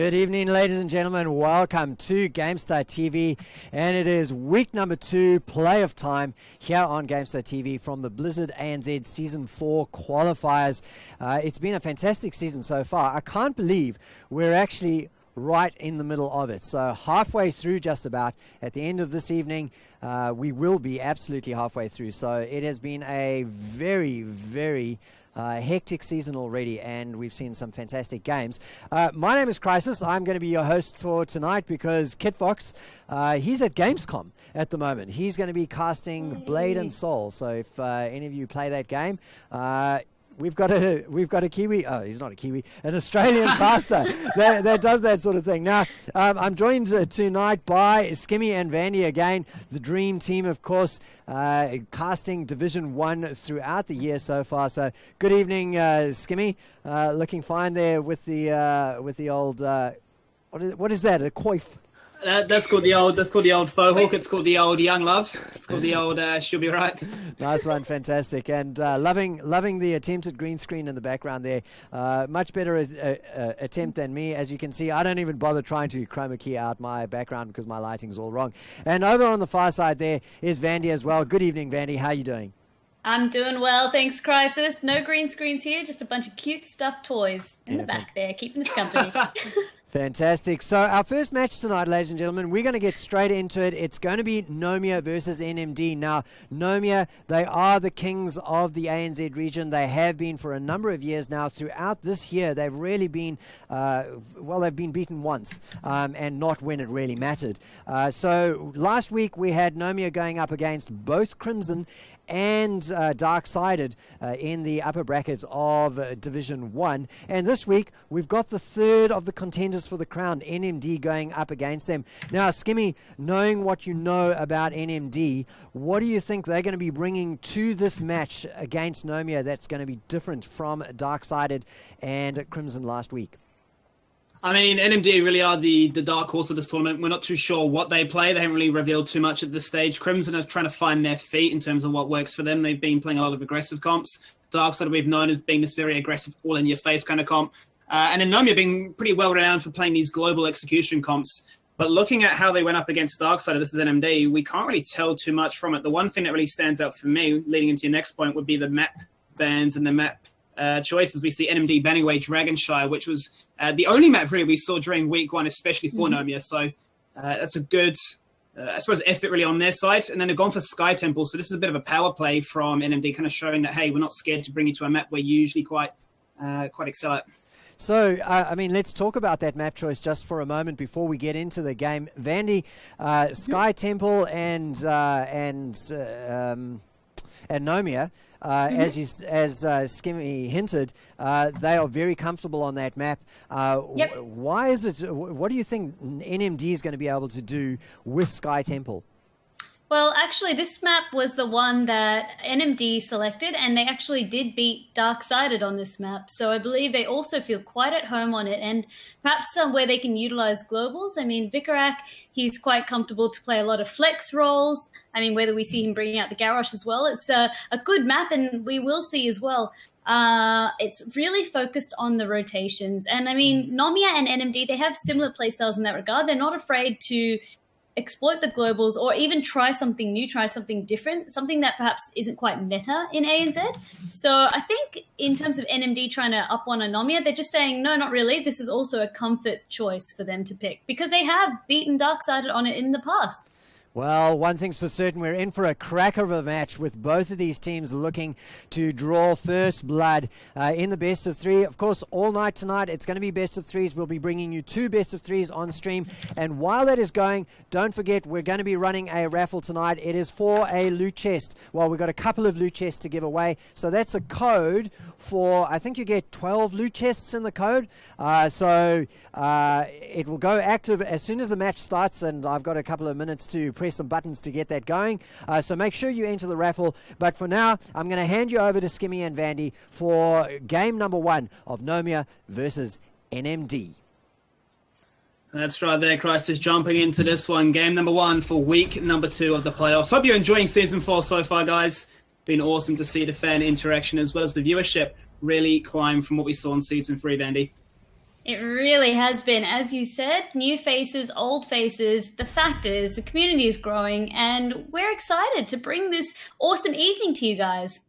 Good evening, ladies and gentlemen. Welcome to GameStar TV, and it is week number 2, play of time here on GameStar TV from the Blizzard ANZ Season 4 qualifiers. It's been a fantastic season so far. I can't believe we're actually right in the middle of it. So halfway through, just about. At the end of this evening, we will be absolutely halfway through. So it has been a very hectic season already, and we've seen some fantastic games. My name is Crisis. I'm going to be your host for tonight because Kit Fox, he's at Gamescom at the moment. He's going to be casting Blade and Soul. So if any of you play that game, we've got a Kiwi. Oh, he's not a Kiwi. An Australian caster that does that sort of thing. Now, I'm joined tonight by Skimmy and Vandy again, the dream team, of course, casting Division 1 throughout the year so far. So, good evening, Skimmy. Looking fine there with the old. What is that? A coif. That's called the old faux hawk. It's called the old young love. It's called the old she'll be right. Nice one, fantastic, and loving the attempted green screen in the background there. Much better attempt than me, as you can see. I don't even bother trying to chroma key out my background because my lighting's all wrong. And over on the far side there is Vandy as well. Good evening, Vandy. How are you doing? I'm doing well, thanks, Crisis. No green screens here, just a bunch of cute stuffed toys in the back there, keeping us company. Fantastic. So our first match tonight, ladies and gentlemen, we're going to get straight into it. It's going to be Nomia versus NMD. Now, Nomia, they are the kings of the ANZ region. They have been for a number of years now. Throughout this year, they've really been, they've been beaten once, and not when it really mattered. So last week we had Nomia going up against both Crimson and Dark-Sided in the upper brackets of Division 1. And this week, we've got the third of the contenders for the crown, NMD, going up against them. Now, Skimmy, knowing what you know about NMD, what do you think they're going to be bringing to this match against Nomia that's going to be different from Dark-Sided and Crimson last week? I mean, NMD really are the dark horse of this tournament. We're not too sure what they play. They haven't really revealed too much at this stage. Crimson are trying to find their feet in terms of what works for them. They've been playing a lot of aggressive comps. Darkside we've known as being this very aggressive, all-in-your-face kind of comp. And then Nomia being pretty well-renowned for playing these global execution comps. But looking at how they went up against Darkside, this is NMD, we can't really tell too much from it. The one thing that really stands out for me, leading into your next point, would be the map bans and the map choices. We see NMD banning away Dragonshire, which was the only map really we saw during week 1, especially for Nomia. So that's a good, I suppose, effort really on their side. And then they've gone for Sky Temple. So this is a bit of a power play from NMD, kind of showing that, hey, we're not scared to bring you to a map we're usually quite excel at. So, I mean, let's talk about that map choice just for a moment before we get into the game. Vandy, Sky Temple and Nomia, as Skimmy hinted, they are very comfortable on that map. Why is it? What do you think NMD is going to be able to do with Sky Temple? Well, actually, this map was the one that NMD selected, and they actually did beat Dark-Sided on this map. So I believe they also feel quite at home on it, and perhaps somewhere they can utilize globals. I mean, Vikarak, he's quite comfortable to play a lot of flex roles. I mean, whether we see him bringing out the Garrosh as well, it's a good map, and we will see as well. It's really focused on the rotations. And I mean, Nomia and NMD, they have similar playstyles in that regard. They're not afraid to exploit the globals or even try something new, try something different, something that perhaps isn't quite meta in ANZ. So I think in terms of NMD trying to up one on Nomia, they're just saying, no, not really. This is also a comfort choice for them to pick because they have beaten Dark-Sided on it in the past. Well, one thing's for certain, we're in for a cracker of a match with both of these teams looking to draw first blood in the best of 3. Of course, all night tonight, it's going to be best of 3s. We'll be bringing you 2 best of 3s on stream. And while that is going, don't forget, we're going to be running a raffle tonight. It is for a loot chest. Well, we've got a couple of loot chests to give away. So that's a code for, I think you get 12 loot chests in the code. So it will go active as soon as the match starts, and I've got a couple of minutes to press some buttons to get that going. So make sure you enter the raffle. But for now, I'm going to hand you over to Skimmy and Vandy for game number 1 of Nomia versus NMD. That's right there, Crisis, jumping into this one. Game number 1 for week number 2 of the playoffs. Hope you're enjoying Season 4 so far, guys. Been awesome to see the fan interaction as well as the viewership really climb from what we saw in Season 3, Vandy. It really has been. As you said, new faces, old faces. The fact is, the community is growing, and we're excited to bring this awesome evening to you guys.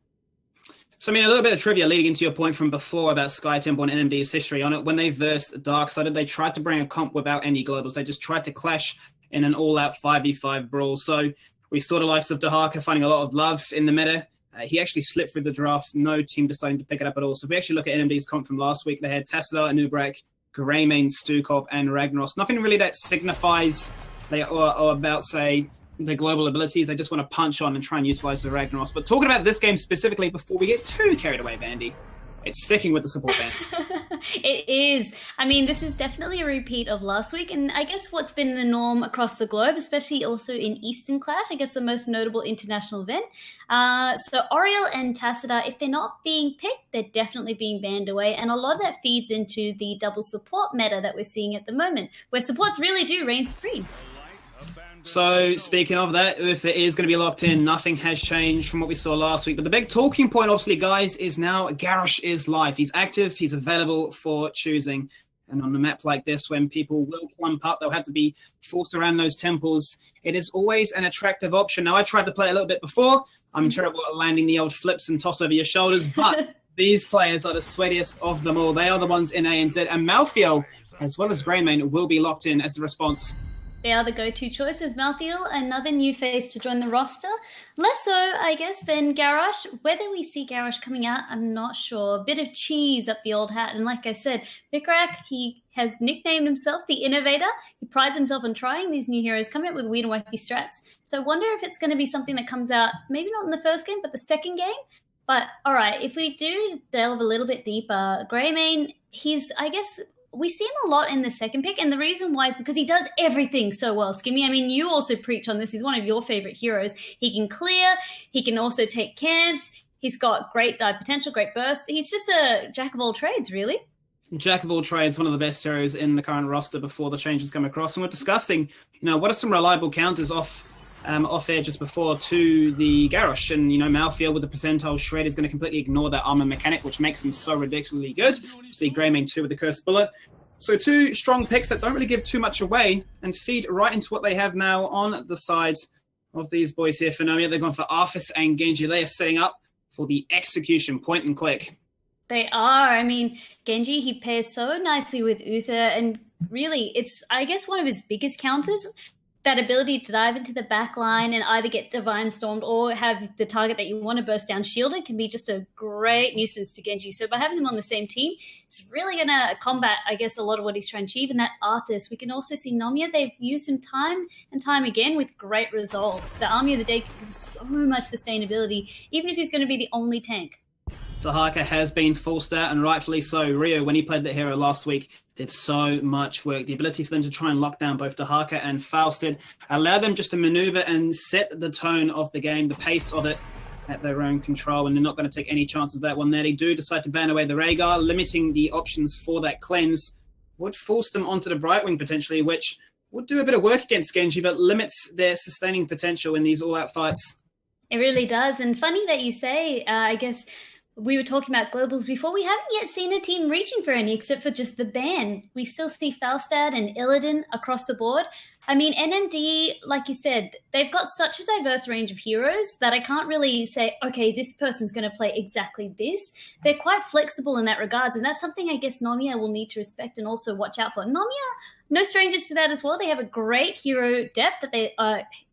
So, I mean, a little bit of trivia leading into your point from before about Sky Temple and NMD's history on it. When they versed Darksided, they tried to bring a comp without any globals. They just tried to clash in an all-out 5v5 brawl. So we saw the likes of Dahaka finding a lot of love in the meta. He actually slipped through the draft, no team deciding to pick it up at all. So if we actually look at NMD's comp from last week, they had Tesla, Anubrak, Greymane, Stukov, and Ragnaros. Nothing really that signifies or about, say, the global abilities. They just want to punch on and try and utilize the Ragnaros. But talking about this game specifically, before we get too carried away, Vandy, it's sticking with the support band. It is. I mean, this is definitely a repeat of last week, and I guess what's been the norm across the globe, especially also in Eastern Clash, I guess the most notable international event. So Oriel and Tacita, if they're not being picked, they're definitely being banned away, and a lot of that feeds into the double support meta that we're seeing at the moment, where supports really do reign supreme. So, speaking of that, if it is going to be locked in, nothing has changed from what we saw last week. But the big talking point, obviously, guys, is now Garrosh is live. He's active. He's available for choosing. And on a map like this, when people will clump up, they'll have to be forced around those temples. It is always an attractive option. Now, I tried to play a little bit before. I'm terrible at landing the old flips and toss over your shoulders. But these players are the sweatiest of them all. They are the ones in ANZ. And Malthael, as well as Greymane, will be locked in as the response. They are the go-to choices. Malthael, another new face to join the roster. Less so, I guess, than Garrosh. Whether we see Garrosh coming out, I'm not sure. A bit of cheese up the old hat. And like I said, Vikrak, he has nicknamed himself the Innovator. He prides himself on trying these new heroes, coming up with weird and wacky strats. So I wonder if it's going to be something that comes out, maybe not in the first game, but the second game. But all right, if we do delve a little bit deeper, Greymane, he's, I guess, we see him a lot in the second pick, and the reason why is because he does everything so well, Skimmy. I mean, you also preach on this. He's one of your favorite heroes. He can clear. He can also take camps. He's got great dive potential, great burst. He's just a jack of all trades, really. Jack of all trades, one of the best heroes in the current roster before the changes come across. And we're discussing, what are some reliable counters off air just before to the Garrosh. And, Malthael with the percentile shred is going to completely ignore that armor mechanic, which makes him so ridiculously good. The Greymane 2 with the Cursed Bullet. So two strong picks that don't really give too much away and feed right into what they have now on the sides of these boys here for Nomia. They've gone for Arthas and Genji. They are setting up for the execution, point and click. They are. I mean, Genji, he pairs so nicely with Uther, and really, it's, I guess, one of his biggest counters. That ability to dive into the back line and either get Divine Stormed or have the target that you want to burst down shielded can be just a great nuisance to Genji. So by having them on the same team, it's really going to combat, I guess, a lot of what he's trying to achieve. And that Arthas, we can also see Nomia. They've used him time and time again with great results. The Army of the Day gives him so much sustainability, even if he's going to be the only tank. Dahaka has been forced out, and rightfully so. Rio, when he played that hero last week, did so much work. The ability for them to try and lock down both Dahaka and Fausted, allow them just to maneuver and set the tone of the game, the pace of it at their own control, and they're not going to take any chance of that one there. They do decide to ban away the Rhaegar, limiting the options for that cleanse. Would force them onto the Brightwing potentially, which would do a bit of work against Genji, but limits their sustaining potential in these all-out fights. It really does. And funny that you say, I guess, we were talking about globals before. We haven't yet seen a team reaching for any except for just the ban. We still see Falstad and Illidan across the board. I mean, NMD, like you said, they've got such a diverse range of heroes that I can't really say, okay, this person's going to play exactly this. They're quite flexible in that regards, and that's something I guess Nomia will need to respect and also watch out for. Nomia, no strangers to that as well. They have a great hero depth that they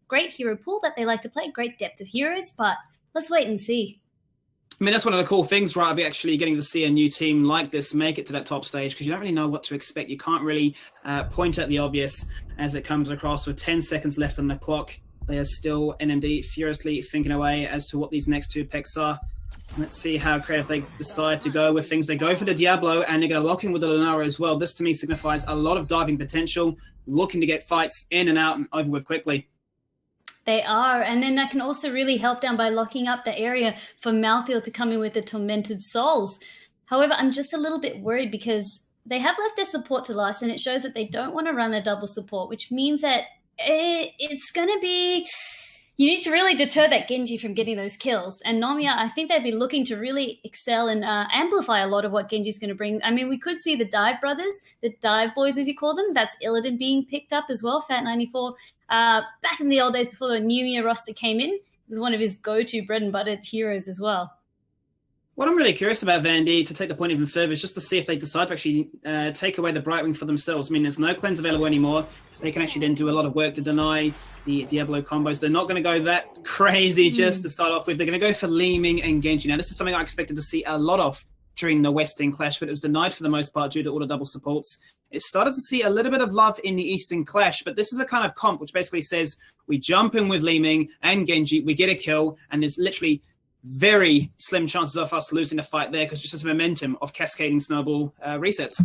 great hero pool that they like to play, great depth of heroes, but let's wait and see. I mean, that's one of the cool things, right, of actually getting to see a new team like this make it to that top stage, because you don't really know what to expect. You can't really point at the obvious as it comes across. With 10 seconds left on the clock, they are still NMD furiously thinking away as to what these next two picks are. Let's see how creative they decide to go with things. They go for the Diablo, and they're going to lock in with the Lunara as well. This, to me, signifies a lot of diving potential, looking to get fights in and out and over with quickly. They are, and then that can also really help down by locking up the area for Malthael to come in with the Tormented Souls. However, I'm just a little bit worried because they have left their support to last, and it shows that they don't want to run a double support, which means that it's going to be... you need to really deter that Genji from getting those kills. And Nomia, I think they'd be looking to really excel and amplify a lot of what Genji's going to bring. I mean, we could see the Dive brothers, the Dive boys as you call them, that's Illidan being picked up as well, Fat94. Back in the old days before the Nomia roster came in, it was one of his go-to bread and butter heroes as well. What I'm really curious about, Vandy, to take the point even further, is just to see if they decide to actually take away the Brightwing for themselves. I mean, there's no cleanse available anymore. They can actually then do a lot of work to deny the Diablo combos. They're not going to go that crazy just to start off with. They're going to go for Li Ming and Genji. Now, this is something I expected to see a lot of during the Western Clash, but it was denied for the most part due to all the double supports. It started to see a little bit of love in the Eastern Clash, but this is a kind of comp which basically says we jump in with Li Ming and Genji, we get a kill, and there's literally very slim chances of us losing the fight there because just this momentum of cascading snowball resets.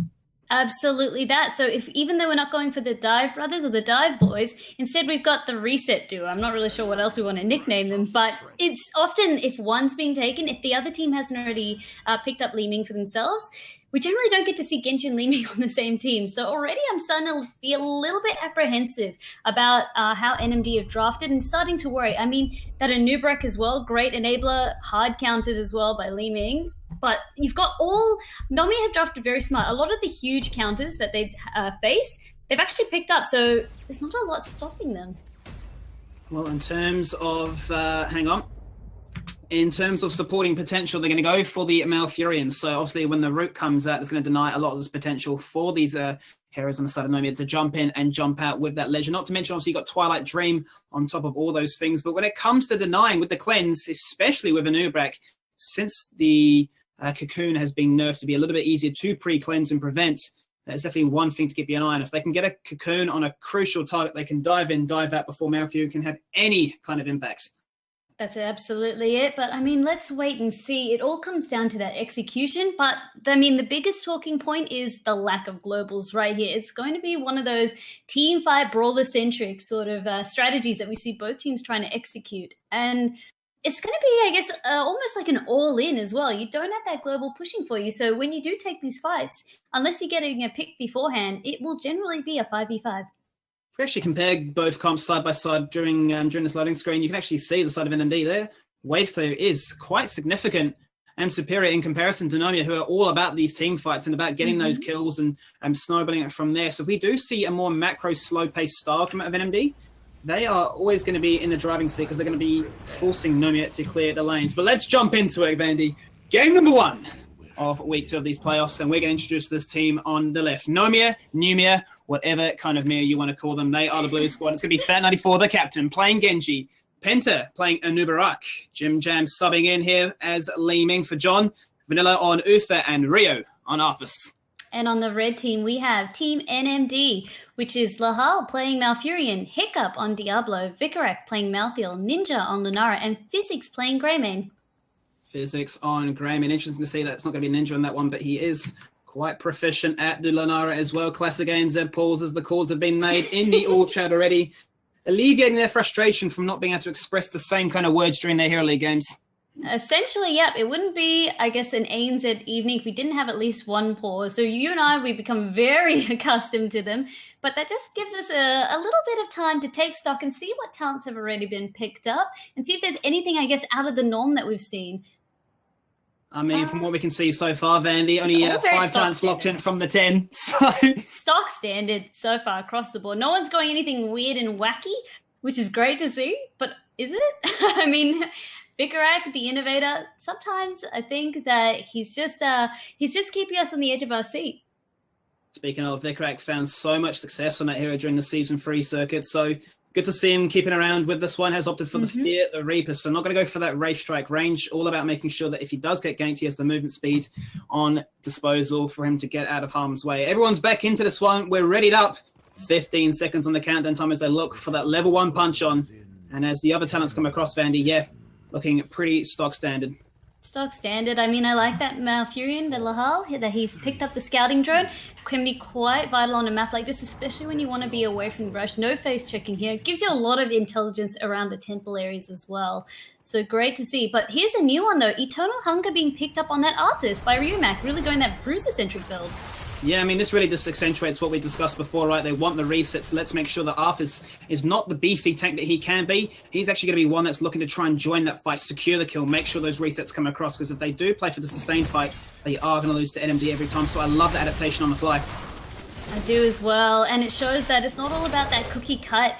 Absolutely that. So even though we're not going for the Dive brothers or the Dive boys, instead we've got the Reset duo. I'm not really sure what else we want to nickname them, but it's often if one's being taken, if the other team hasn't already picked up Li Ming for themselves, we generally don't get to see Genji and Li Ming on the same team. So already I'm starting to be a little bit apprehensive about how NMD have drafted and starting to worry. I mean, that Anubarak as well, great enabler, hard counted as well by Li Ming. But you've got Nomia have drafted very smart. A lot of the huge counters that they face, they've actually picked up. So there's not a lot stopping them. Well, in terms of, in terms of supporting potential, they're going to go for the Malfurions. So obviously when the root comes out, it's going to deny a lot of this potential for these heroes on the side of Nomia to jump in and jump out with that Legend. Not to mention, obviously, you've got Twilight Dream on top of all those things. But when it comes to denying with the cleanse, especially with Anubarak, since the Cocoon has been nerfed to be a little bit easier to pre-cleanse and prevent, that's definitely one thing to keep an eye on. If they can get a Cocoon on a crucial target, they can dive in, dive out before Malfurion can have any kind of impact. That's absolutely it. But, I mean, let's wait and see. It all comes down to that execution. But, I mean, the biggest talking point is the lack of globals right here. It's going to be one of those team fight brawler-centric sort of strategies that we see both teams trying to execute. And it's going to be, I guess, almost like an all-in as well. You don't have that global pushing for you. So when you do take these fights, unless you're getting a pick beforehand, it will generally be a 5v5. If we actually compare both comps side by side during this loading screen, you can actually see the side of NMD there. Wave clear is quite significant and superior in comparison to Nomia, who are all about these team fights and about getting those kills and snowballing it from there. So if we do see a more macro, slow-paced style come out of NMD, they are always going to be in the driving seat because they're going to be forcing Nomia to clear the lanes. But let's jump into it, Bandy. Game number 1 of week 2 of these playoffs, and we're going to introduce this team on the left. Nomia, Numia, whatever kind of Mia you want to call them. They are the blue squad. It's going to be Fat94, the captain, playing Genji. Penta playing Anubarak. Jim Jam subbing in here as Li Ming for John. Vanilla on Ufa and Rio on Arthas. And on the red team, we have Team NMD, which is Lahal playing Malfurion, Hiccup on Diablo, Vicarak playing Malthiel, Ninja on Lunara, and Physics playing Greymane. Physics on Greymane. Interesting to see that it's not going to be Ninja on that one, but he is quite proficient at the Lunara as well. Classic ANZ pulls as the calls have been made in the all chat already, alleviating their frustration from not being able to express the same kind of words during their Hero League games. Essentially, yep. It wouldn't be, I guess, an ANZ evening if we didn't have at least one pause. So you and I, we become very accustomed to them. But that just gives us a little bit of time to take stock and see what talents have already been picked up and see if there's anything, I guess, out of the norm that we've seen. I mean, from what we can see so far, Vandy, only 5 talents locked in from the 10. So stock standard so far across the board. No one's going anything weird and wacky, which is great to see. But is it? I mean, Vicarak, the innovator, sometimes I think that he's just keeping us on the edge of our seat. Speaking of, Vicarak found so much success on that hero during the Season 3 circuit, so good to see him keeping around with this one. Has opted for the Fear, the Reaper, so not going to go for that Wraith Strike range, all about making sure that if he does get ganked, he has the movement speed on disposal for him to get out of harm's way. Everyone's back into this one. We're readied up. 15 seconds on the countdown time as they look for that level 1 punch on. And as the other talents come across, Vandy, looking pretty stock standard. Stock standard. I mean, I like that Malfurion, the Lahal, that he's picked up the scouting drone. Can be quite vital on a map like this, especially when you want to be away from the brush. No face checking here. Gives you a lot of intelligence around the temple areas as well. So great to see. But here's a new one, though. Eternal Hunger being picked up on that Arthas by Ryumak, really going that Bruiser-centric build. Yeah, I mean, this really just accentuates what we discussed before, right? They want the resets, so let's make sure that Arthas is not the beefy tank that he can be. He's actually going to be one that's looking to try and join that fight, secure the kill, make sure those resets come across, because if they do play for the sustained fight, they are going to lose to NMD every time. So I love the adaptation on the fly. I do as well, and it shows that it's not all about that cookie cut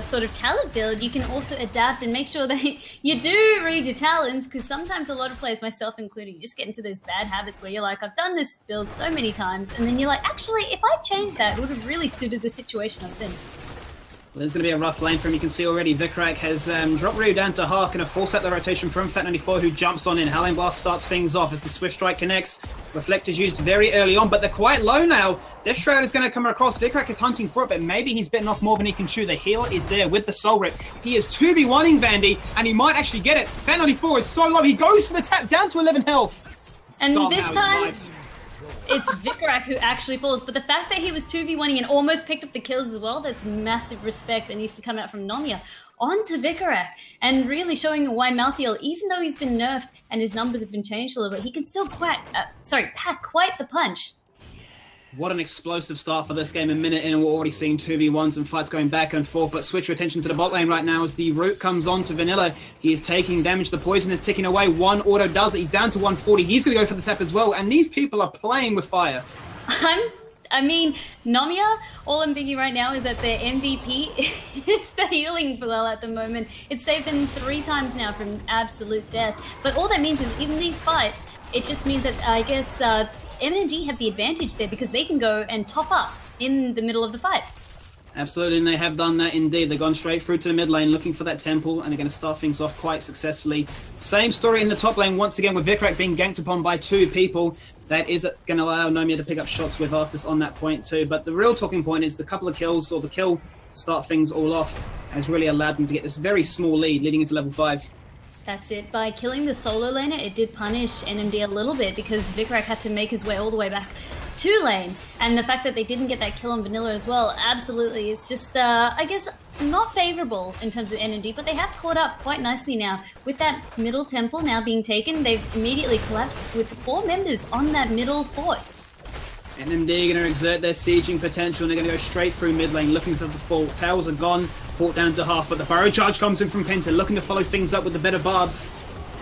sort of talent build. You can also adapt and make sure that you do read your talents, because sometimes a lot of players, myself included, you just get into those bad habits where you're like, I've done this build so many times, and then you're like, actually, if I changed that, it would have really suited the situation I was in. Well, there's going to be a rough lane for him. You can see already Vikrak has dropped Ryu down to half, going to force out the rotation from Fat94, who jumps on in. Howling Blast starts things off as the Swift Strike connects. Reflect is used very early on, but they're quite low now. Death Shroud is going to come across. Vikrak is hunting for it, but maybe he's bitten off more than he can chew. The heal is there with the Soul Rip. He is 2v1ing Vandy, and he might actually get it. Fat94 is so low. He goes for the tap, down to 11 health. And Somehow this time, survives. it's Vikrak who actually falls. But the fact that he was 2v1ing and almost picked up the kills as well, that's massive respect that needs to come out from Nomia onto Vikrak, and really showing why Malthael, even though he's been nerfed and his numbers have been changed a little bit, he can still pack quite the punch. What an explosive start for this game. A minute in and we're already seeing 2v1s and fights going back and forth, but switch your attention to the bot lane right now as the root comes on to Vanilla. He is taking damage. The poison is ticking away. One auto does it. He's down to 140. He's going to go for the tap as well, and these people are playing with fire. I mean, Nomia, all I'm thinking right now is that their MVP is the healing well at the moment. It saved them 3 times now from absolute death. But all that means is, even these fights, it just means that, I guess, NMD have the advantage there because they can go and top up in the middle of the fight. Absolutely, and they have done that indeed. They've gone straight through to the mid lane looking for that temple, and they're going to start things off quite successfully. Same story in the top lane, once again with Vikrak being ganked upon by 2 people. That is going to allow Nomia to pick up shots with Arthas on that point too. But the real talking point is the couple of kills, or the kill, start things all off, has really allowed them to get this very small lead leading into level 5. That's it. By killing the solo laner, it did punish NMD a little bit because Vikrak had to make his way all the way back to lane. And the fact that they didn't get that kill on Vanilla as well, absolutely. It's just, I guess, not favorable in terms of NMD, but they have caught up quite nicely now. With that middle temple now being taken, they've immediately collapsed with 4 members on that middle fort. NMD are going to exert their sieging potential, and they're going to go straight through mid lane looking for the fort. Towers are gone, fort down to half, but the burrow charge comes in from Penta, looking to follow things up with the better barbs.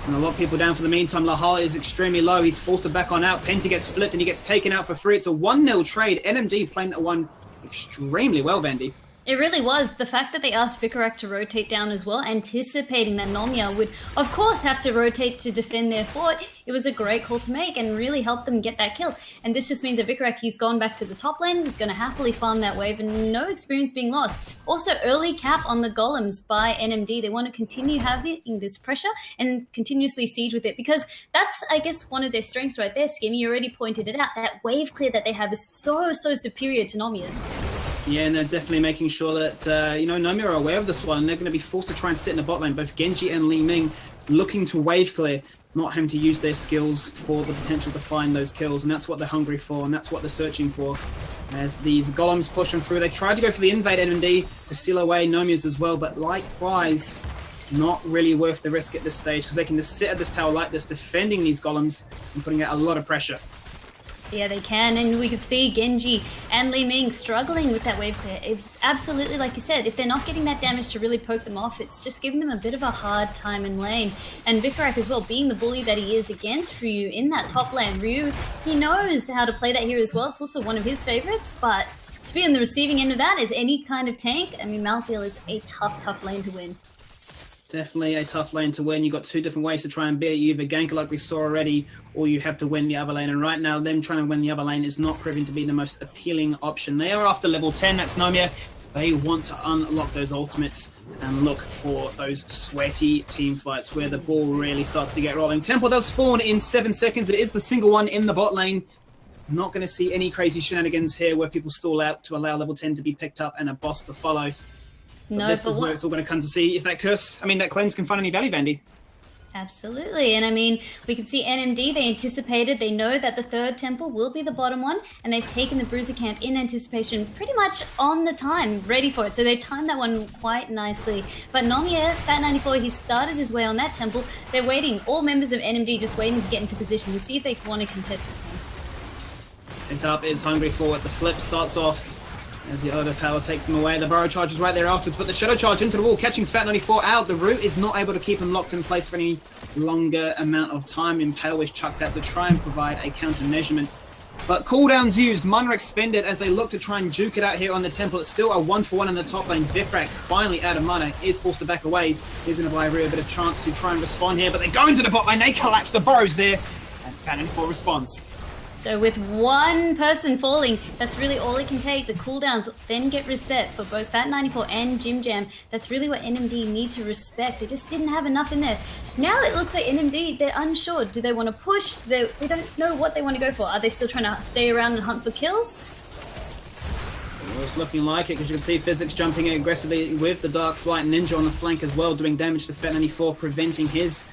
And a lot of people down for the meantime. Lahal is extremely low. He's forced to back on out. Penta gets flipped and he gets taken out for free. It's a 1-0 trade. NMD playing that one extremely well, Vandy. It really was. The fact that they asked Vikrak to rotate down as well, anticipating that Nomia would, of course, have to rotate to defend their fort, it was a great call to make and really helped them get that kill. And this just means that Vikrak, he's gone back to the top lane, he's going to happily farm that wave and no experience being lost. Also, early cap on the golems by NMD. They want to continue having this pressure and continuously siege with it, because that's, I guess, one of their strengths right there, Skimmy. You already pointed it out. That wave clear that they have is so superior to Nomia's. Yeah, and they're definitely making sure that, Nomia are aware of this one, and they're going to be forced to try and sit in the bot lane. Both Genji and Li Ming looking to wave clear, not having to use their skills for the potential to find those kills, and that's what they're hungry for, and that's what they're searching for. As these golems push them through, they tried to go for the invade NMD to steal away Nomia's as well, but likewise, not really worth the risk at this stage, because they can just sit at this tower like this, defending these golems and putting out a lot of pressure. Yeah, they can, and we could see Genji and Li Ming struggling with that wave clear. It's absolutely, like you said, if they're not getting that damage to really poke them off, it's just giving them a bit of a hard time in lane. And Vikrak as well, being the bully that he is against Ryu in that top lane. Ryu, he knows how to play that here as well. It's also one of his favorites, but to be on the receiving end of that as any kind of tank, I mean, Malthael is a tough lane to win. Definitely a tough lane to win. You've got 2 different ways to try and beat it. You either gank like we saw already, or you have to win the other lane. And right now, them trying to win the other lane is not proving to be the most appealing option. They are after level 10, that's Nomia. They want to unlock those ultimates and look for those sweaty team fights where the ball really starts to get rolling. Temple does spawn in 7 seconds. It is the single one in the bot lane. Not going to see any crazy shenanigans here where people stall out to allow level 10 to be picked up and a boss to follow. But this is where it's all going to come to see if that that cleanse can find any value, Vandy. Absolutely, and I mean, we can see NMD, they anticipated, they know that the 3rd temple will be the bottom one, and they've taken the Bruiser camp in anticipation pretty much on the time, ready for it, so they've timed that one quite nicely. But Nomia, Fat94, he started his way on that temple. They're waiting, all members of NMD just waiting to get into position to see if they want to contest this one. Hiccup is hungry for it. The flip starts off as the overpower takes him away. The burrow charge is right there afterwards, but the shadow charge into the wall, catching Fat94 out. The root is not able to keep him locked in place for any longer amount of time. Impale is chucked out to try and provide a counter measurement. But cooldowns used, mana expended as they look to try and juke it out here on the temple. It's still a 1-for-1 in the top lane. Vifrak finally out of mana, is forced to back away. He's going to buy Ryu a bit of chance to try and respond here, but they go into the bot lane, they collapse, the burrows there, and Fat94 responds. So with one person falling, that's really all it can take. The cooldowns then get reset for both Fat94 and Jim Jam. That's really what NMD need to respect. They just didn't have enough in there. Now it looks like NMD, they're unsure. Do they want to push? They don't know what they want to go for. Are they still trying to stay around and hunt for kills? Well, it's looking like it, because you can see Physics jumping aggressively with the Dark Flight Ninja on the flank as well, doing damage to Fat94, preventing his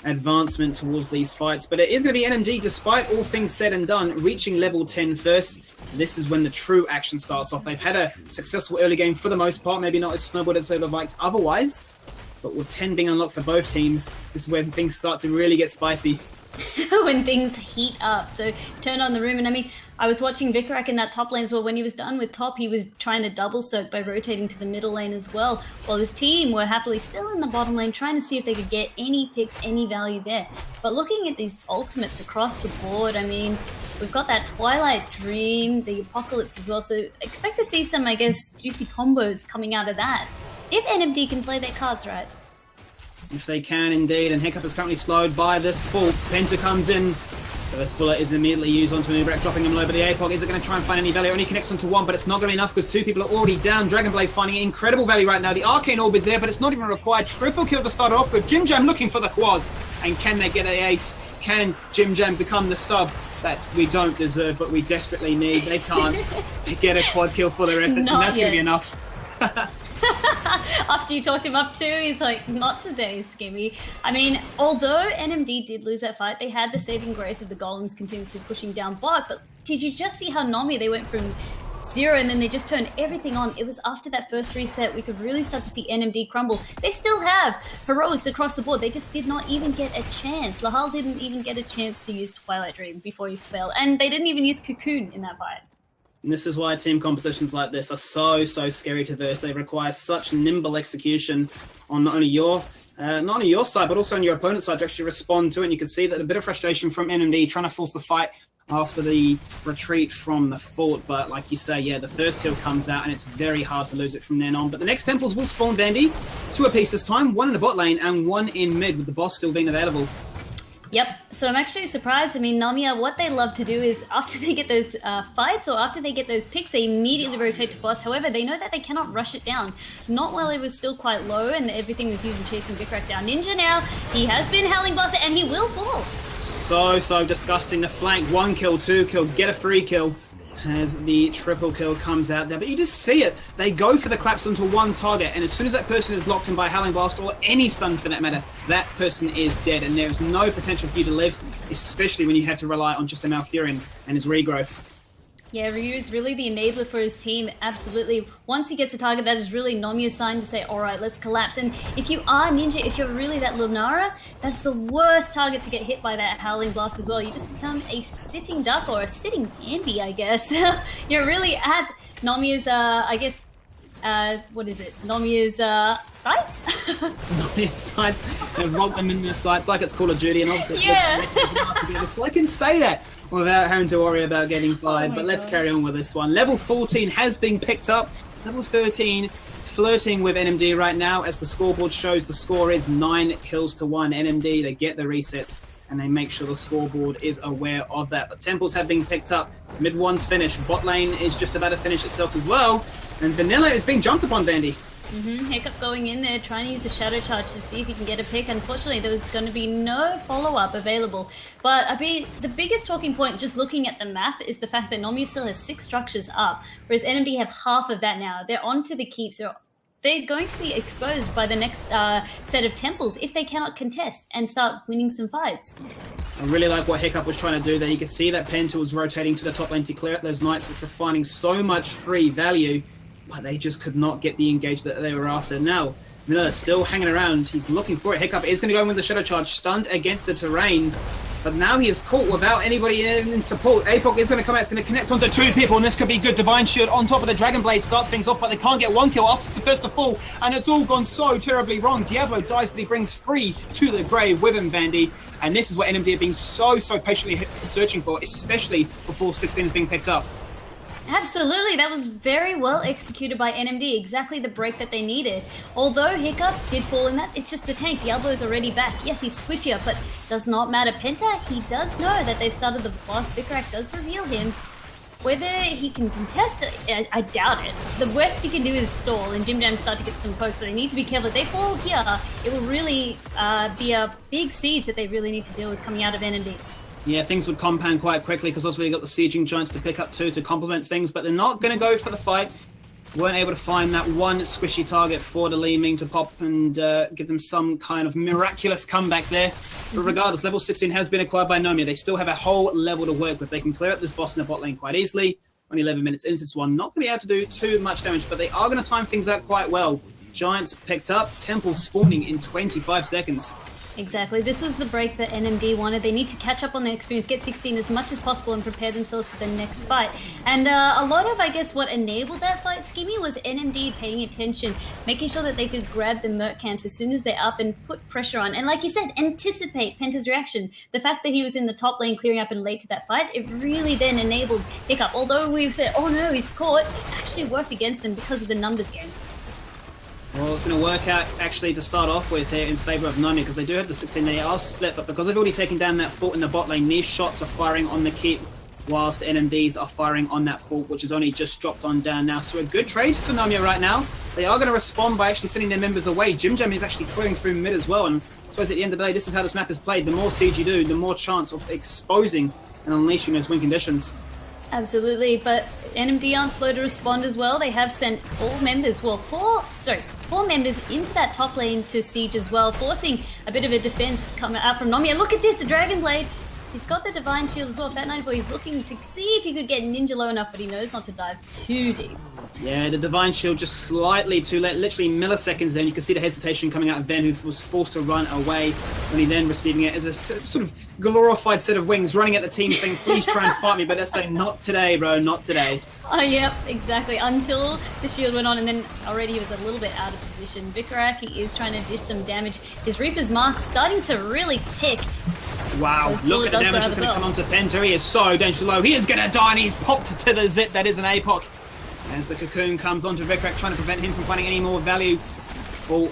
advancement towards these fights. But it is going to be NMD, despite all things said and done, reaching level 10 first. This is when the true action starts off. They've had a successful early game for the most part, maybe not as snowballed as they would have liked otherwise, but with 10 being unlocked for both teams, this is when things start to really get spicy. When things heat up. So turn on the room, and I mean, I was watching Vikarak in that top lane as well. When he was done with top, he was trying to double soak by rotating to the middle lane as well, while his team were happily still in the bottom lane, trying to see if they could get any picks, any value there. But looking at these ultimates across the board, I mean, we've got that Twilight Dream, the Apocalypse as well, so expect to see some, I guess, juicy combos coming out of that, if NMD can play their cards right. If they can indeed, and Hiccup is currently slowed by this full. Penta comes in. First bullet is immediately used onto Ubrak, dropping him low, but the APOC isn't going to try and find any value. Only connects onto one, but it's not going to be enough because two people are already down. Dragonblade finding incredible value right now. The Arcane Orb is there, but it's not even required. Triple kill to start off with. Jim Jam looking for the quads. And can they get an ace? Can Jim Jam become the sub that we don't deserve, but we desperately need? They can't get a quad kill for their efforts, and that's going to be enough. After you talked him up too, he's like, not today, Skimmy. I mean, although NMD did lose that fight, they had the saving grace of the golems continuously pushing down bot, but did you just see how Nomia, they went from 0 and then they just turned everything on? It was after that first reset we could really start to see NMD crumble. They still have heroics across the board, they just did not even get a chance. Lahal didn't even get a chance to use Twilight Dream before he fell, and they didn't even use Cocoon in that fight. And this is why team compositions like this are so scary to verse. They require such nimble execution on not only your side, but also on your opponent's side to actually respond to it. And you can see that a bit of frustration from NMD trying to force the fight after the retreat from the fort. But like you say, yeah, the first kill comes out and it's very hard to lose it from then on. But the next temples will spawn Vandy, 2 apiece this time, 1 in the bot lane and 1 in mid, with the boss still being available. Yep, so I'm actually surprised. I mean, Nomia, what they love to do is after they get those fights or after they get those picks, they immediately rotate to boss. However, they know that they cannot rush it down. Not while it was still quite low and everything was using chasing Vikarak down. Ninja now, he has been Howling Blast and he will fall. So disgusting. The flank, 1 kill, 2 kill, get a 3 kill as the triple kill comes out there. But you just see it. They go for the claps onto one target, and as soon as that person is locked in by Howling Blast, or any stun for that matter, that person is dead, and there is no potential for you to live, especially when you have to rely on just a Malfurion and his regrowth. Yeah, Ryu is really the enabler for his team, absolutely. Once he gets a target, that is really Nomia's sign to say, alright, let's collapse. And if you are Ninja, if you're really that Lunara, that's the worst target to get hit by that Howling Blast as well. You just become a sitting duck, or a sitting Bambi, I guess. You're really at Nomia's, I guess, what is it? Nomia's sights? Nomia's sights. They've locked them in their sights like it's Call of Duty, and obviously yeah. so I can say that without having to worry about getting fired. But let's carry on with this one. Level 14 has been picked up. Level 13 flirting with NMD right now, as the scoreboard shows the score is 9 kills to 1. NMD, they get the resets and they make sure the scoreboard is aware of that. But temples have been picked up. Mid one's finished. Bot lane is just about to finish itself as well. And Vanilla is being jumped upon, Vandy. Hiccup going in there, trying to use the Shadow Charge to see if he can get a pick. Unfortunately, there was going to be no follow-up available. But I mean, the biggest talking point, just looking at the map, is the fact that Nomia still has 6 structures up, whereas NMD have half of that now. They're onto the keeps. They're going to be exposed by the next set of temples if they cannot contest and start winning some fights. I really like what Hiccup was trying to do there. You can see that Penta was rotating to the top lane to clear out those knights, which were finding so much free value, but they just could not get the engage that they were after. Now, Miller still hanging around. He's looking for it. Hiccup is going to go in with the Shadow Charge, stunned against the terrain. But now he is caught without anybody in support. Apoc is going to come out. It's going to connect onto 2 people, and this could be good. Divine Shield on top of the Dragon Blade starts things off, but they can't get 1 kill. Off the first to fall, and it's all gone so terribly wrong. Diablo dies, but he brings 3 to the grave with him, Vandy. And this is what NMD have been so patiently searching for, especially before 16 is being picked up. Absolutely, that was very well executed by NMD, exactly the break that they needed. Although Hiccup did fall in that, it's just a tank. Diablo's already back. Yes, he's squishier, but does not matter. Penta, he does know that they've started the boss. Vicarak does reveal him. Whether he can contest it, I doubt it. The worst he can do is stall, and Jim Jam start to get some pokes, but they need to be careful. If they fall here, it will really be a big siege that they really need to deal with coming out of NMD. Yeah, things would compound quite quickly because also they got the sieging giants to pick up too to complement things, but they're not going to go for the fight. Weren't able to find that one squishy target for the Li Ming to pop and give them some kind of miraculous comeback there. But regardless, level 16 has been acquired by Nomia. They still have a whole level to work with. They can clear out this boss in the bot lane quite easily. Only 11 minutes into this one. Not going to be able to do too much damage, but they are going to time things out quite well. Giants picked up, Temple spawning in 25 seconds. Exactly. This was the break that NMD wanted. They need to catch up on their experience, get 16 as much as possible, and prepare themselves for the next fight. And a lot of, I guess, what enabled that fight, Skimmy, was NMD paying attention, making sure that they could grab the Merc camps as soon as they're up and put pressure on. And like you said, anticipate Penta's reaction. The fact that he was in the top lane clearing up and late to that fight, it really then enabled Hiccup. Although we've said, oh no, he's caught, it actually worked against him because of the numbers game. Well, it's going to work out actually to start off with here in favour of Nomia because they do have the 16. They are split, but because they've already taken down that fort in the bot lane, these shots are firing on the keep whilst NMDs are firing on that fort, which is only just dropped on down now. So a good trade for Nomia right now. They are going to respond by actually sending their members away. Jim Jam is actually clearing through mid as well, and I suppose at the end of the day, this is how this map is played. The more siege you do, the more chance of exposing and unleashing those win conditions. Absolutely, but NMD aren't slow to respond as well. They have sent all members, well, four members into that top lane to siege as well, forcing a bit of a defense coming out from Nomia. Look at this, the Dragon Blade. He's got the Divine Shield as well. Fat 94, he's looking to see if he could get Ninja low enough, but he knows not to dive too deep. Yeah, the Divine Shield just slightly too late, literally milliseconds then. You can see the hesitation coming out of Ben, who was forced to run away when he then receiving it as a sort of glorified set of wings, running at the team saying, please try and fight me, but they're saying, not today, bro, not today. Oh, yep, exactly. Until the shield went on, and then already he was a little bit out of position. Vicarak, he is trying to dish some damage. His Reaper's Mark starting to really tick. Wow, look at the damage that's going to come onto Penta. He is so dangerously low. He is going to die, and he's popped to the zip. That is an APOC. As the cocoon comes onto Vicarak, trying to prevent him from finding any more value.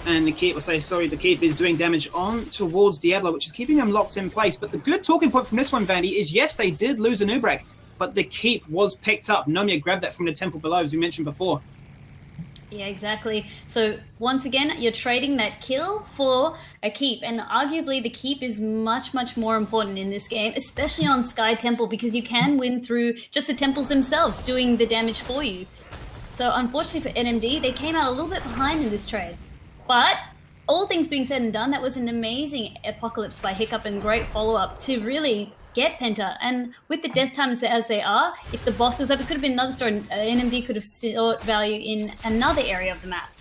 And the keep, the keep is doing damage on towards Diablo, which is keeping him locked in place. But the good talking point from this one, Vandy, is yes, they did lose a Nubrak, but the keep was picked up. Nomia grabbed that from the temple below, as we mentioned before. Yeah, exactly. So once again, you're trading that kill for a keep, and arguably the keep is much, much more important in this game, especially on Sky Temple, because you can win through just the temples themselves doing the damage for you. So unfortunately for NMD, they came out a little bit behind in this trade. But all things being said and done, that was an amazing apocalypse by Hiccup and great follow-up to really get Penta. And with the death times as they are, if the boss was up, it could have been another story. NMD could have sought value in another area of the map.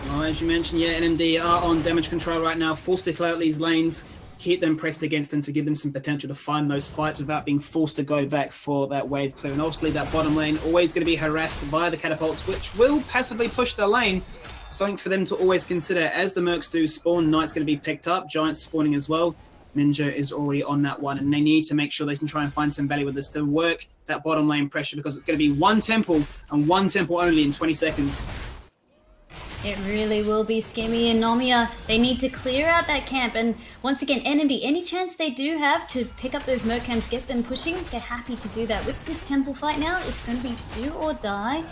Well, as you mentioned, yeah, NMD are on damage control right now, forced to clear out these lanes, keep them pressed against them to give them some potential to find those fights without being forced to go back for that wave clear. And obviously that bottom lane always going to be harassed by the catapults, which will passively push the lane. Something for them to always consider. As the Mercs do spawn, Knight's going to be picked up, Giants spawning as well. Ninja is already on that one, and they need to make sure they can try and find some value with this to work that bottom lane pressure, because it's going to be one temple and one temple only in 20 seconds. It really will be Skimmy and Nomia. They need to clear out that camp, and once again, NMD, any chance they do have to pick up those Merc camps, get them pushing, they're happy to do that. With this temple fight now, it's going to be do or die.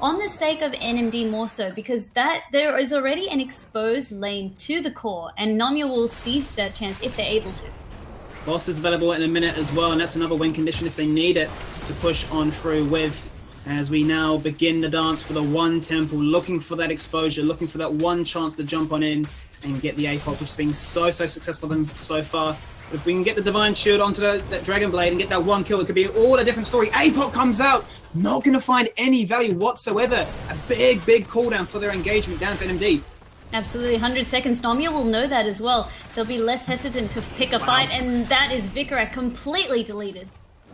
On the sake of NMD more so, because there is already an exposed lane to the core, and Nomia will seize that chance if they're able to. Boss is available in a minute as well, and that's another win condition if they need it to push on through with. As we now begin the dance for the one temple, looking for that exposure, looking for that one chance to jump on in and get the APOC, which has been so successful for them so far. If we can get the Divine Shield onto that Dragon Blade and get that one kill, it could be all a different story. APOC comes out, not going to find any value whatsoever. A big cooldown for their engagement down for NMD. Absolutely, 100 seconds. Nomia will know that as well. They'll be less hesitant to pick a fight, and that is Vikarak completely deleted.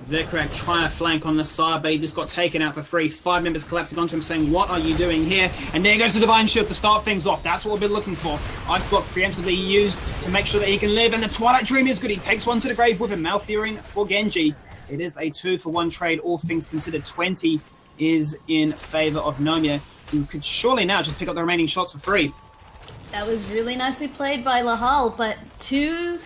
Vikarak trying to flank on the side, but he just got taken out for free. 5 members collapsing onto him saying, what are you doing here? And there goes the Divine Shield to start things off. That's what we've been looking for. Ice Block preemptively used to make sure that he can live, and the Twilight Dream is good. He takes one to the grave with him. Malfurion for Genji. It is a 2-for-1 trade, all things considered. 20 is in favor of Nomia, who could surely now just pick up the remaining shots for free. That was really nicely played by Lahal, but 2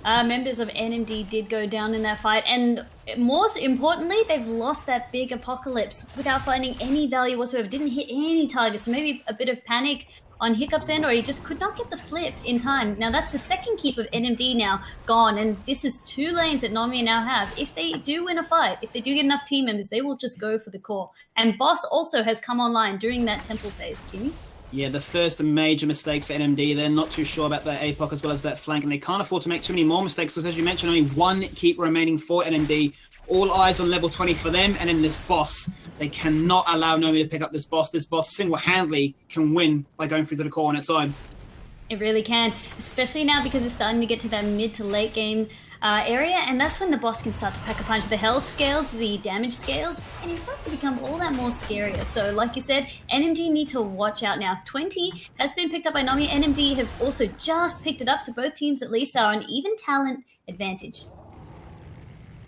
members of NMD did go down in that fight, and most importantly, they've lost that big Apocalypse without finding any value whatsoever. Didn't hit any targets, so maybe a bit of panic on Hiccup's end, or he just could not get the flip in time. Now that's the second keep of NMD now gone, and this is 2 lanes that Nomia now have. If they do win a fight, if they do get enough team members, they will just go for the core. And Boss also has come online during that temple phase. Skinny? Yeah, the first major mistake for NMD. They're not too sure about that APOC as well as that flank, and they can't afford to make too many more mistakes because, as you mentioned, only 1 keep remaining for NMD. All eyes on level 20 for them, and then this boss. They cannot allow Nomia to pick up this boss. This boss single-handedly can win by going through to the core on its own. It really can, especially now because it's starting to get to that mid to late game area, and that's when the boss can start to pack a punch. The health scales, the damage scales, and it starts to become all that more scarier. So like you said, NMD need to watch out now. 20 has been picked up by Nomia. NMD have also just picked it up, so both teams at least are on even talent advantage.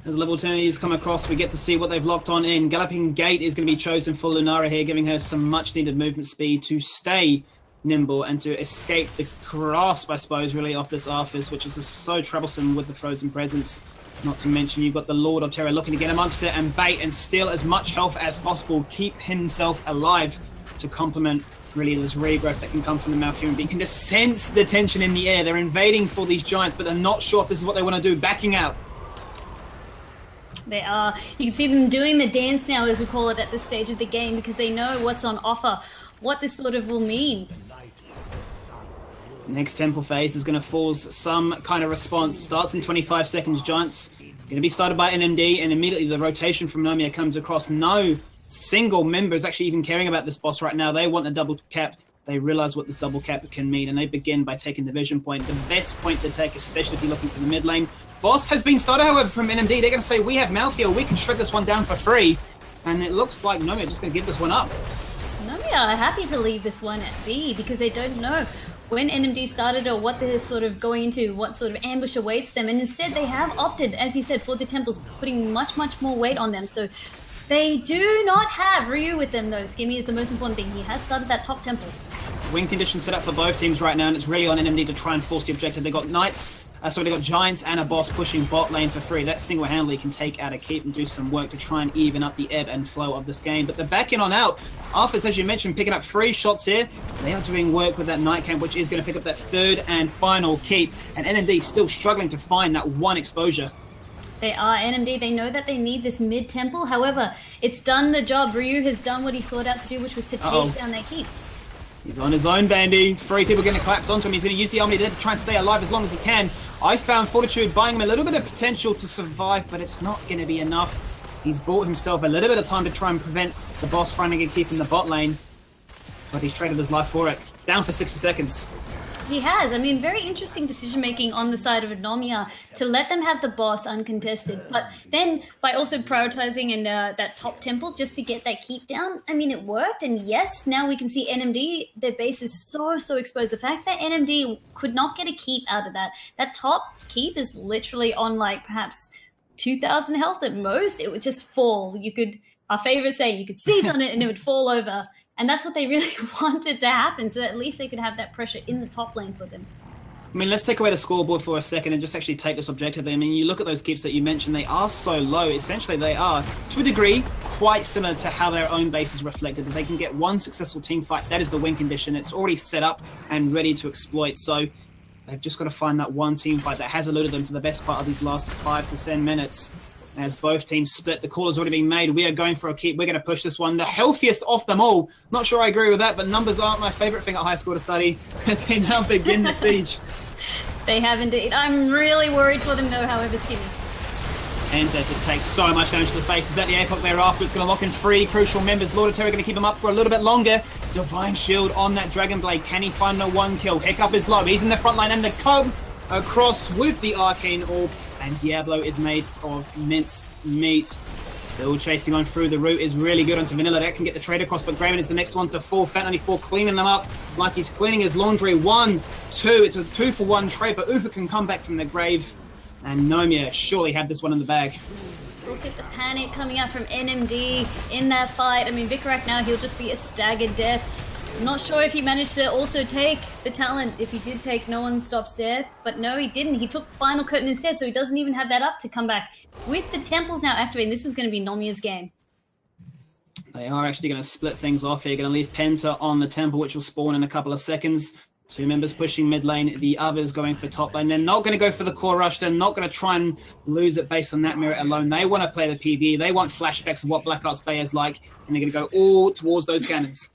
As level 20s come across, we get to see what they've locked on in. Galloping Gate is going to be chosen for Lunara here, giving her some much-needed movement speed to stay nimble and to escape the grasp, I suppose, really, of this Arthas, which is just so troublesome with the Frozen Presence. Not to mention, you've got the Lord of Terror looking to get amongst it and bait and steal as much health as possible, keep himself alive to complement really this regrowth that can come from the Malfurion. But you can just sense the tension in the air. They're invading for these giants, but they're not sure if this is what they want to do, backing out. They are. You can see them doing the dance now, as we call it, at this stage of the game, because they know what's on offer, what this sort of will mean. Next temple phase is going to force some kind of response. It starts in 25 seconds. Giants going to be started by NMD, and immediately the rotation from Nomia comes across. No single member is actually even caring about this boss right now. They want a double cap. They realize what this double cap can mean, and they begin by taking the vision point. The best point to take, especially if you're looking for the mid lane. Boss has been started, however, from NMD. They're going to say, we have Malfurion, we can shred this one down for free. And it looks like Nomia just going to give this one up. Nomia are happy to leave this one at B because they don't know when NMD started or what they're sort of going into, what sort of ambush awaits them. And instead they have opted, as you said, for the temples, putting much, much more weight on them. So they do not have Ryu with them, though. Skimmy is the most important thing. He has started that top temple. Win conditions set up for both teams right now, and it's really on NMD to try and force the objective. They got Knights. So they've got Giants and a boss pushing bot lane for free. That single-handedly can take out a keep and do some work to try and even up the ebb and flow of this game. But they're backing on out. Arthas, as you mentioned, picking up 3 shots here. They are doing work with that Night Camp, which is going to pick up that 3rd and final keep. And NMD still struggling to find that one exposure. They are. NMD, they know that they need this mid-temple. However, it's done the job. Ryu has done what he sought out to do, which was to take down that keep. He's on his own, Bandy. 3 people going to collapse onto him. He's going to use the Omni there to try and stay alive as long as he can. Icebound Fortitude buying him a little bit of potential to survive, but it's not going to be enough. He's bought himself a little bit of time to try and prevent the boss finding a keep in the bot lane, but he's traded his life for it. Down for 60 seconds. He has. I mean, very interesting decision-making on the side of Nomia to let them have the boss uncontested. But then, by also prioritizing in that top temple just to get that keep down, I mean, it worked. And yes, now we can see NMD, their base is so exposed. The fact that NMD could not get a keep out of that top keep is literally on, like, perhaps 2,000 health at most. It would just fall. You could, our favorite saying, you could seize on it and it would fall over. And that's what they really wanted to happen, so that at least they could have that pressure in the top lane for them. I mean, let's take away the scoreboard for a second and just actually take this objectively. I mean, you look at those keeps that you mentioned, they are so low. Essentially, they are, to a degree, quite similar to how their own base is reflected. If they can get one successful team fight, that is the win condition. It's already set up and ready to exploit. So they've just got to find that one team fight that has eluded them for the best part of these last 5 to 10 minutes. As both teams split, the call has already been made. We are going for a keep. We're going to push this one. The healthiest of them all. Not sure I agree with that, but numbers aren't my favorite thing at high school to study. As they now begin the siege. They have indeed. I'm really worried for them, though, however, Skinny. Penta just takes so much damage to the face. Is that the APOC thereafter? It's going to lock in 3 crucial members. Lord of Terror going to keep him up for a little bit longer. Divine Shield on that Dragon Blade. Can he find the 1 kill? Hiccup is low. He's in the front line, and the Cub across with the Arcane Orb. And Diablo is made of minced meat. Still chasing on through. The route is really good onto Vanilla. That can get the trade across, but Grayman is the next one to fall. Fat 94 cleaning them up like he's cleaning his laundry. 1, 2. It's a 2-for-1 trade, but Ufa can come back from the grave. And Nomia surely had this one in the bag. Look at the panic coming out from NMD in that fight. I mean, Vikarak now, he'll just be a staggered death. I'm not sure if he managed to also take the talent. If he did take No One Stops Death, but no, he didn't. He took Final Curtain instead, so he doesn't even have that up to come back. With the temples now activating, this is going to be Nomia's game. They are actually going to split things off here. Going to leave Penta on the temple, which will spawn in a couple of seconds. 2 members pushing mid lane, the others going for top lane. They're not going to go for the core rush. They're not going to try and lose it based on that merit alone. They want to play the PvE. They want flashbacks of what Black Arts Bay is like, and they're going to go all towards those cannons.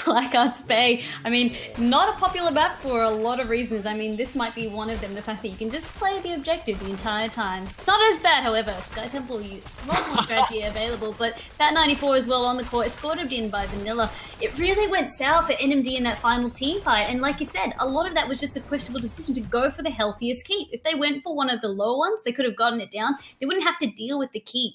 Black Arts Bay, I mean, not a popular map for a lot of reasons. I mean, this might be one of them, the fact that you can just play the objective the entire time. It's not as bad, however. Sky Temple, a lot more strategy available, but that 94 as well on the court, escorted in by Vanilla. It really went south for NMD in that final team fight, and like you said, a lot of that was just a questionable decision to go for the healthiest keep. If they went for one of the low ones, they could have gotten it down. They wouldn't have to deal with the keep.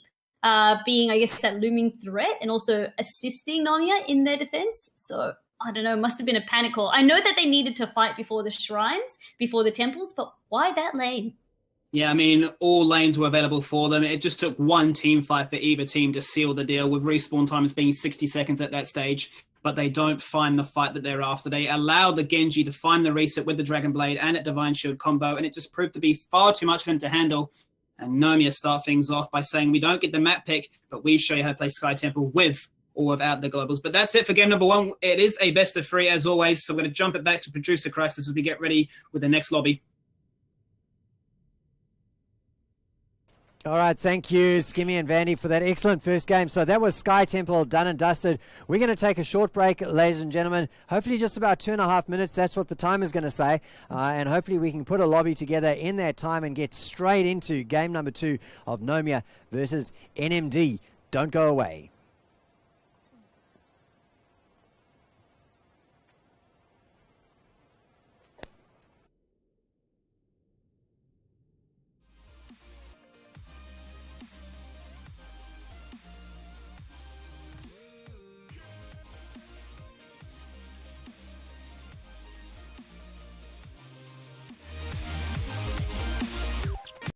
Being, I guess, that looming threat and also assisting Nomia in their defense. So, I don't know, must have been a panic call. I know that they needed to fight before the shrines, before the temples, but why that lane? Yeah, I mean, all lanes were available for them. It just took one team fight for either team to seal the deal, with respawn times being 60 seconds at that stage. But they don't find the fight that they're after. They allowed the Genji to find the reset with the Dragon Blade and at Divine Shield combo, and it just proved to be far too much for them to handle. And Nomia start things off by saying, we don't get the map pick, but we show you how to play Sky Temple with or without the globals. But that's it for game number 1. It is a best of 3 as always. So I'm going to jump it back to Producer Crisis as we get ready with the next lobby. All right, thank you, Skimmy and Vandy, for that excellent first game. So that was Sky Temple done and dusted. We're going to take a short break, ladies and gentlemen. Hopefully just about 2.5 minutes. That's what the time is going to say. And hopefully we can put a lobby together in that time and get straight into game number 2 of Nomia versus NMD. Don't go away.